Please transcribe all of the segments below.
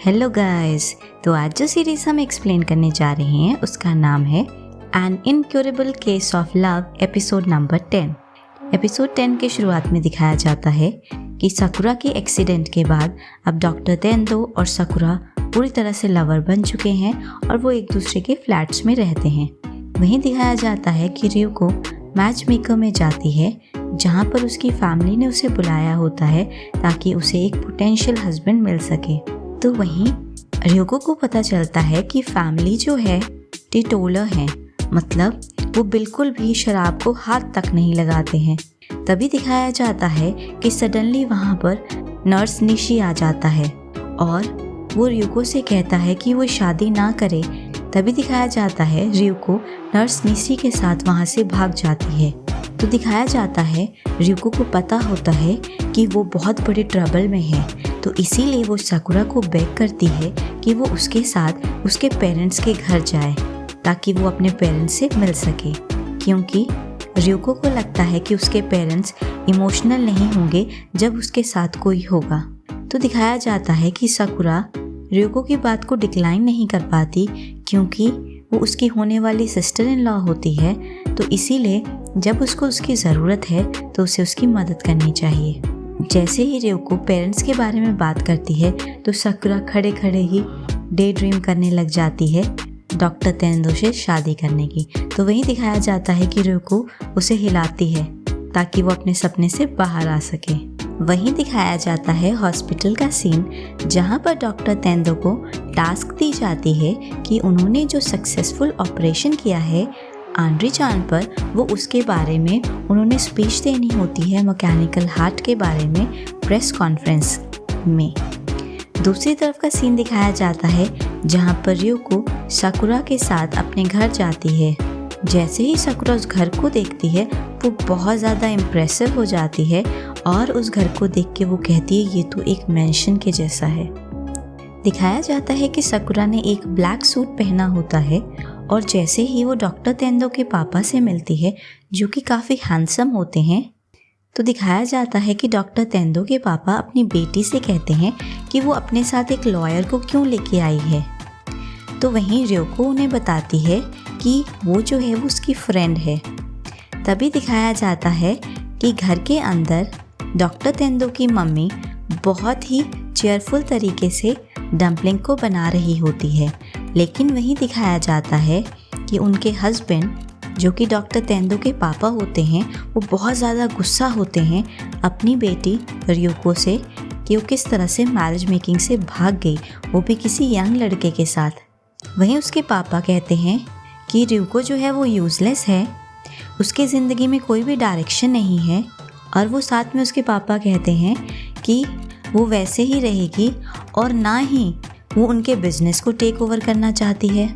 Hello guys. तो आज जो सीरीज हम एक्सप्लेन करने जा रहे हैं उसका नाम है an incurable case of love episode number 10। Episode 10 के शुरुआत में दिखाया जाता है कि साकुरा के एक्सीडेंट के बाद अब डॉक्टर तेंदो और साकुरा पूरी तरह से लवर बन चुके हैं और वो एक दूसरे के फ्लैट्स में रहते हैं। वहीं दिखाया जाता है कि रियुको मैच मेकर में जाती है जहाँ पर उसकी फैमिली ने उसे बुलाया होता है ताकि उसे एक पोटेंशियल हस्बैंड मिल सके। तो वहीं रियुको को पता चलता है कि फैमिली जो है टीटोलर है, मतलब वो बिल्कुल भी शराब को हाथ तक नहीं लगाते हैं। तभी दिखाया जाता है कि सडनली वहाँ पर नर्स निशी आ जाता है और वो रियुको से कहता है कि वो शादी ना करे। तभी दिखाया जाता है रियुको नर्स निशी के साथ वहाँ से भाग जाती है। तो दिखाया जाता है रियुको को पता होता है कि वो बहुत बड़े ट्रबल में है, तो इसीलिए वो साकुरा को बेग करती है कि वो उसके साथ उसके पेरेंट्स के घर जाए ताकि वो अपने पेरेंट्स से मिल सके, क्योंकि रियुको को लगता है कि उसके पेरेंट्स इमोशनल नहीं होंगे जब उसके साथ कोई होगा। तो दिखाया जाता है कि साकुरा रियुको की बात को डिक्लाइन नहीं कर पाती क्योंकि वो उसकी होने वाली सिस्टर इन लॉ होती है, तो इसीलिए जब उसको उसकी ज़रूरत है तो उसे उसकी मदद करनी चाहिए। जैसे ही रियुको पेरेंट्स के बारे में बात करती है तो साकुरा खड़े खड़े ही डे ड्रीम करने लग जाती है डॉक्टर तेंदो से शादी करने की। तो वहीं दिखाया जाता है कि रियुको उसे हिलाती है ताकि वो अपने सपने से बाहर आ सके। वहीं दिखाया जाता है हॉस्पिटल का सीन जहां पर डॉक्टर तेंदो को टास्क दी जाती है कि उन्होंने जो सक्सेसफुल ऑपरेशन किया है आंड्री चान पर, वो उसके बारे में उन्होंने स्पीच देनी होती है मैकेनिकल हार्ट के बारे में प्रेस कॉन्फ्रेंस में। दूसरी तरफ का सीन दिखाया जाता है जहां पर रियुको साकुरा के साथ अपने घर जाती है। जैसे ही साकुरा उस घर को देखती है वो बहुत ज़्यादा इम्प्रेसिव हो जाती है और उस घर को देख के वो कहती है ये तो एक मैंशन के जैसा है। दिखाया जाता है कि साकुरा ने एक ब्लैक सूट पहना होता है और जैसे ही वो डॉक्टर तेंदो के पापा से मिलती है जो कि काफ़ी हैंडसम होते हैं, तो दिखाया जाता है कि डॉक्टर तेंदो के पापा अपनी बेटी से कहते हैं कि वो अपने साथ एक लॉयर को क्यों लेके आई है। तो वहीं रियुको उन्हें बताती है कि वो जो है वो उसकी फ्रेंड है। तभी दिखाया जाता है कि घर के अंदर डॉक्टर तेंदो की मम्मी बहुत ही चेयरफुल तरीके से डम्पलिंग को बना रही होती है, लेकिन वहीं दिखाया जाता है कि उनके हस्बैंड जो कि डॉक्टर तेंदो के पापा होते हैं वो बहुत ज़्यादा गुस्सा होते हैं अपनी बेटी रियुको से कि वो किस तरह से मैरिज मेकिंग से भाग गई, वो भी किसी यंग लड़के के साथ। वहीं उसके पापा कहते हैं कि रियुको जो है वो यूज़लेस है, उसके ज़िंदगी में कोई भी डायरेक्शन नहीं है, और वो साथ में उसके पापा कहते हैं कि वो वैसे ही रहेगी और ना ही वो उनके बिजनेस को टेक ओवर करना चाहती है।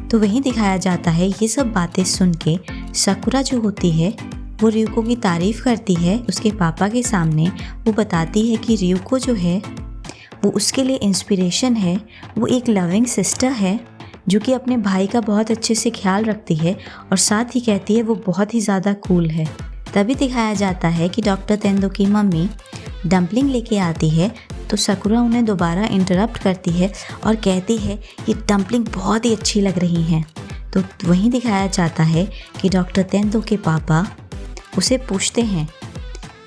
तो वहीं दिखाया जाता है ये सब बातें सुन के साकुरा जो होती है वो रियुको की तारीफ़ करती है उसके पापा के सामने। वो बताती है कि रियुको जो है वो उसके लिए इंस्पिरेशन है, वो एक लविंग सिस्टर है जो कि अपने भाई का बहुत अच्छे से ख्याल रखती है और साथ ही कहती है वो बहुत ही ज़्यादा कूल है। तभी दिखाया जाता है कि डॉक्टर तेंदो की मम्मी डम्पलिंग लेके आती है तो साकुरा उन्हें दोबारा इंटरप्ट करती है और कहती है ये डम्पलिंग बहुत ही अच्छी लग रही हैं। तो वहीं दिखाया जाता है कि डॉक्टर तेंदो के पापा उसे पूछते हैं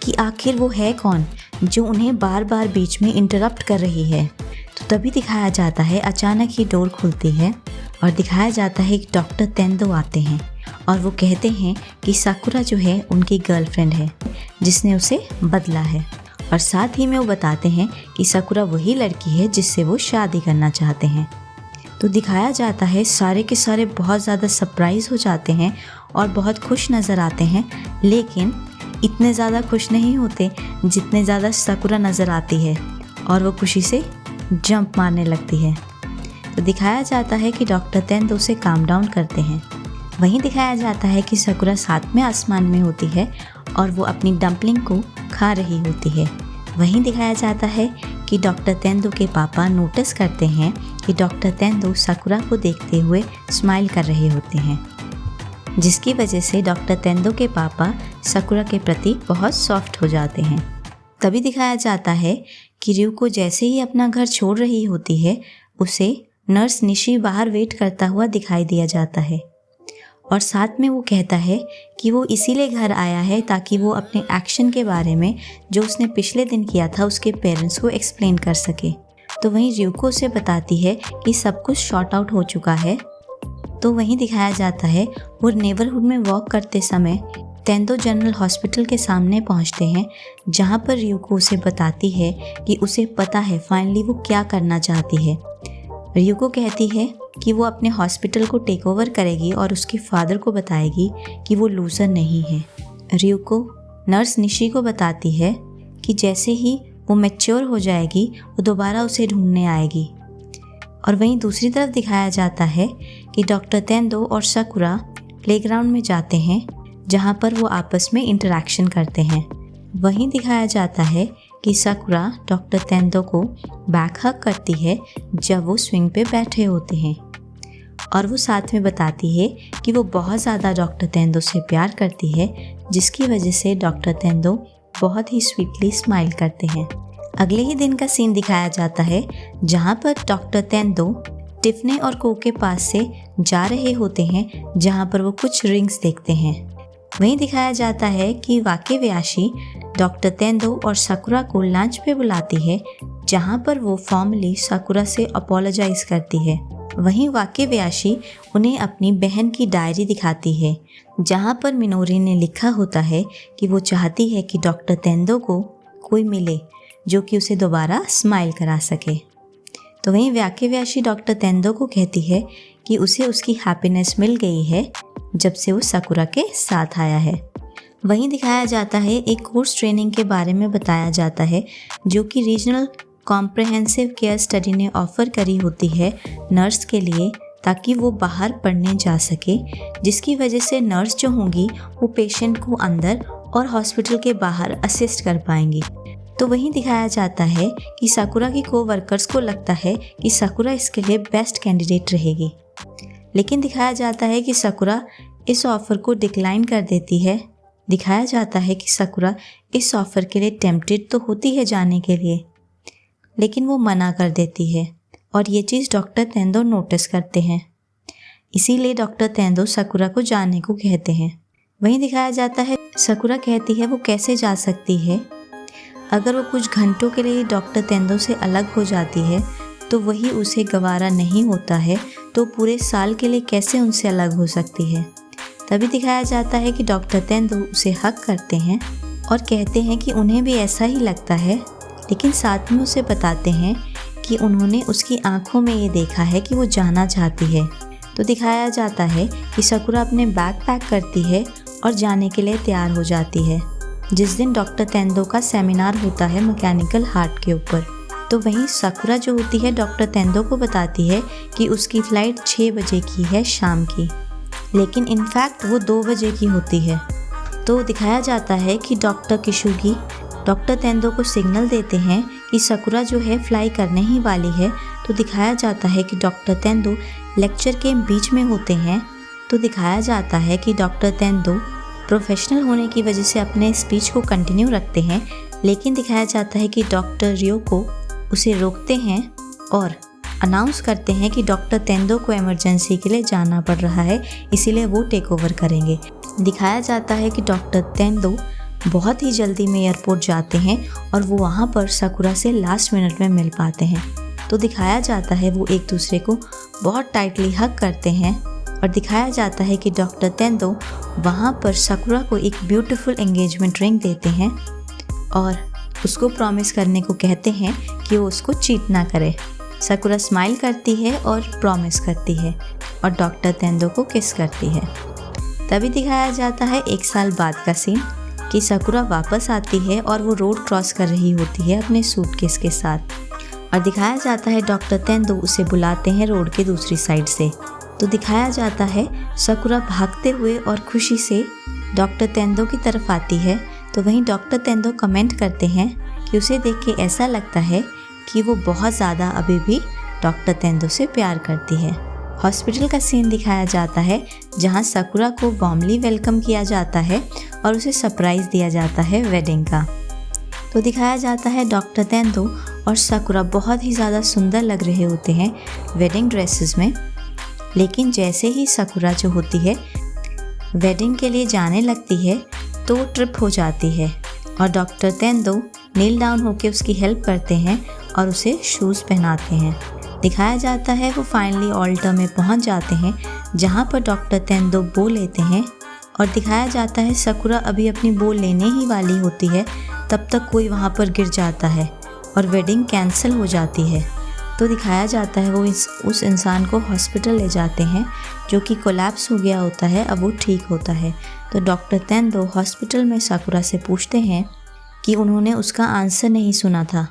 कि आखिर वो है कौन जो उन्हें बार बार बीच में इंटरप्ट कर रही है। तो तभी दिखाया जाता है अचानक ही डोर खुलती है और दिखाया जाता है कि डॉक्टर तेंदो आते हैं और वो कहते हैं कि साकुरा जो है उनकी गर्लफ्रेंड है जिसने उसे बदला है, और साथ ही में वो बताते हैं कि साकुरा वही लड़की है जिससे वो शादी करना चाहते हैं। तो दिखाया जाता है सारे के सारे बहुत ज़्यादा सरप्राइज़ हो जाते हैं और बहुत खुश नज़र आते हैं, लेकिन इतने ज़्यादा खुश नहीं होते जितने ज़्यादा साकुरा नज़र आती है और वो खुशी से जंप मारने लगती है। तो दिखाया जाता है कि डॉक्टर तेंदो उसे काम डाउन करते हैं। वहीं दिखाया जाता है कि साकुरा सातवें आसमान में होती है और वो अपनी डम्पलिंग को खा रही होती है। वहीं दिखाया जाता है कि डॉक्टर तेंदो के पापा नोटिस करते हैं कि डॉक्टर तेंदो साकुरा को देखते हुए स्माइल कर रहे होते हैं, जिसकी वजह से डॉक्टर तेंदो के पापा साकुरा के प्रति बहुत सॉफ्ट हो जाते हैं। तभी दिखाया जाता है कि ryuko जैसे ही अपना घर छोड़ रही होती है उसे नर्स निशी बाहर वेट करता हुआ दिखाई दिया जाता है और साथ में वो कहता है कि वो इसीलिए घर आया है ताकि वो अपने एक्शन के बारे में जो उसने पिछले दिन किया था उसके पेरेंट्स को एक्सप्लेन कर सके। तो वहीं ryuko उसे बताती है कि सब कुछ शॉर्ट आउट हो चुका है। तो वहीं दिखाया जाता है वो नेबरहुड में वॉक करते समय तेंदो जनरल हॉस्पिटल के सामने पहुंचते हैं, जहां पर ryuko उसे बताती है कि उसे पता है फाइनली वो क्या करना चाहती है। ryuko कहती है कि वो अपने हॉस्पिटल को टेक ओवर करेगी और उसके फादर को बताएगी कि वो लूज़र नहीं है। ryuko नर्स निशी को बताती है कि जैसे ही वो मैच्योर हो जाएगी वो दोबारा उसे ढूंढने आएगी। और वहीं दूसरी तरफ दिखाया जाता है कि डॉक्टर तेंदो और साकुरा प्लेग्राउंड में जाते हैं, जहां पर वो आपस में इंटरेक्शन करते हैं। वहीं दिखाया जाता है कि साकुरा डॉक्टर तेंदो को बैक हग करती है जब वो स्विंग पे बैठे होते हैं और वो साथ में बताती है कि वो बहुत ज़्यादा डॉक्टर तेंदो से प्यार करती है, जिसकी वजह से डॉक्टर तेंदो बहुत ही स्वीटली स्माइल करते हैं। अगले ही दिन का सीन दिखाया जाता है जहाँ पर डॉक्टर तेंदो टिफने और को के पास से जा रहे होते हैं, जहाँ पर वो कुछ रिंग्स देखते हैं। वहीं दिखाया जाता है कि वाकेवयाशी डॉक्टर तेंदो और साकुरा को लंच पे बुलाती है, जहाँ पर वो फॉर्मली साकुरा से अपोलोजाइज करती है। वहीं वाकेवयाशी उन्हें अपनी बहन की डायरी दिखाती है, जहाँ पर मिनोरी ने लिखा होता है कि वो चाहती है कि डॉक्टर तेंदो को कोई मिले जो कि उसे दोबारा स्माइल करा सके। तो वहीं वाकेवयाशी डॉक्टर तेंदो को कहती है कि उसे उसकी हैप्पीनेस मिल गई है जब से वो साकुरा के साथ आया है। वहीं दिखाया जाता है एक कोर्स ट्रेनिंग के बारे में बताया जाता है जो कि रीजनल कॉम्प्रहेंसिव केयर स्टडी ने ऑफ़र करी होती है नर्स के लिए, ताकि वो बाहर पढ़ने जा सके, जिसकी वजह से नर्स जो होंगी वो पेशेंट को अंदर और हॉस्पिटल के बाहर असिस्ट कर पाएंगी। तो वहीं दिखाया जाता है कि साकुरा की कोवर्कर्स को लगता है कि साकुरा इसके लिए बेस्ट कैंडिडेट रहेगी, लेकिन दिखाया जाता है कि साकुरा इस ऑफ़र को डिक्लाइन कर देती है। दिखाया जाता है कि साकुरा इस ऑफ़र के लिए टेम्प्टेड तो होती है जाने के लिए, लेकिन वो मना कर देती है और ये चीज़ डॉक्टर तेंदो नोटिस करते हैं। इसीलिए डॉक्टर तेंदो साकुरा को जाने को कहते हैं। वहीं दिखाया जाता है साकुरा कहती है वो कैसे जा सकती है, अगर वो कुछ घंटों के लिए डॉक्टर तेंदो से अलग हो जाती है तो वही उसे गवारा नहीं होता है, तो पूरे साल के लिए कैसे उनसे अलग हो सकती है। तभी दिखाया जाता है कि डॉक्टर तेंदो उसे हक करते हैं और कहते हैं कि उन्हें भी ऐसा ही लगता है, लेकिन साथ में उसे बताते हैं कि उन्होंने उसकी आंखों में ये देखा है कि वो जाना चाहती है। तो दिखाया जाता है कि साकुरा अपने बैग पैक करती है और जाने के लिए तैयार हो जाती है, जिस दिन डॉक्टर तेंदो का सेमिनार होता है मैकेनिकल हार्ट के ऊपर। तो वहीं साकुरा जो होती है डॉक्टर तेंदो को बताती है कि उसकी फ़्लाइट 6 बजे की है शाम की, लेकिन इनफैक्ट वो 2 बजे की होती है। तो दिखाया जाता है कि डॉक्टर किशुगी डॉक्टर तेंदो को सिग्नल देते हैं कि साकुरा जो है फ्लाई करने ही वाली है। तो दिखाया जाता है कि डॉक्टर तेंदो लेक्चर के बीच में होते हैं। तो दिखाया जाता है कि डॉक्टर तेंदो प्रोफेशनल होने की वजह से अपने स्पीच को कंटिन्यू रखते हैं, लेकिन दिखाया जाता है कि डॉक्टर ryuko उसे रोकते हैं और अनाउंस करते हैं कि डॉक्टर तेंदो को इमरजेंसी के लिए जाना पड़ रहा है, इसीलिए वो टेक ओवर करेंगे। दिखाया जाता है कि डॉक्टर तेंदो बहुत ही जल्दी में एयरपोर्ट जाते हैं और वो वहाँ पर साकुरा से लास्ट मिनट में मिल पाते हैं। तो दिखाया जाता है वो एक दूसरे को बहुत टाइटली हग करते हैं और दिखाया जाता है कि डॉक्टर तेंदो वहाँ पर साकुरा को एक ब्यूटीफुल एंगेजमेंट रिंग देते हैं और उसको प्रॉमिस करने को कहते हैं कि वो उसको चीट ना करे। साकुरा स्माइल करती है और प्रॉमिस करती है और डॉक्टर तेंदो को किस करती है। तभी दिखाया जाता है 1 साल बाद का सीन कि साकुरा वापस आती है और वो रोड क्रॉस कर रही होती है अपने सूटकेस के साथ, और दिखाया जाता है डॉक्टर तेंदो उसे बुलाते हैं रोड के दूसरी साइड से। तो दिखाया जाता है साकुरा भागते हुए और खुशी से डॉक्टर तेंदो की तरफ आती है। तो वहीं डॉक्टर तेंदो कमेंट करते हैं कि उसे देख के ऐसा लगता है कि वो बहुत ज़्यादा अभी भी डॉक्टर तेंदो से प्यार करती है। हॉस्पिटल का सीन दिखाया जाता है जहां साकुरा को वार्मली वेलकम किया जाता है और उसे सरप्राइज़ दिया जाता है वेडिंग का। तो दिखाया जाता है डॉक्टर तेंदो और साकुरा बहुत ही ज़्यादा सुंदर लग रहे होते हैं वेडिंग ड्रेसेस में। लेकिन जैसे ही साकुरा जो होती है वेडिंग के लिए जाने लगती है तो ट्रिप हो जाती है और डॉक्टर तेंदो नील डाउन होकर उसकी हेल्प करते हैं और उसे शूज़ पहनाते हैं। दिखाया जाता है वो फाइनली ऑल्टर में पहुंच जाते हैं जहां पर डॉक्टर तेंदो बो लेते हैं और दिखाया जाता है साकुरा अभी अपनी बो लेने ही वाली होती है तब तक कोई वहां पर गिर जाता है और वेडिंग कैंसिल हो जाती है। तो दिखाया जाता है वो उस इंसान को हॉस्पिटल ले जाते हैं जो कि कोलैप्स हो गया होता है, अब वो ठीक होता है। तो डॉक्टर तेंदो हॉस्पिटल में साकुरा से पूछते हैं कि उन्होंने उसका आंसर नहीं सुना था।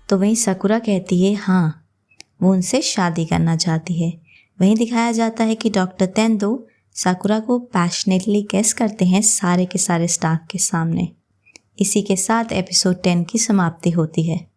तो वहीं साकुरा कहती है हाँ, वो उनसे शादी करना चाहती है। वहीं दिखाया जाता है कि डॉक्टर तेंदो साकुरा को पैशनेटली किस करते हैं सारे के सारे स्टाफ के सामने। इसी के साथ एपिसोड 10 की समाप्ति होती है।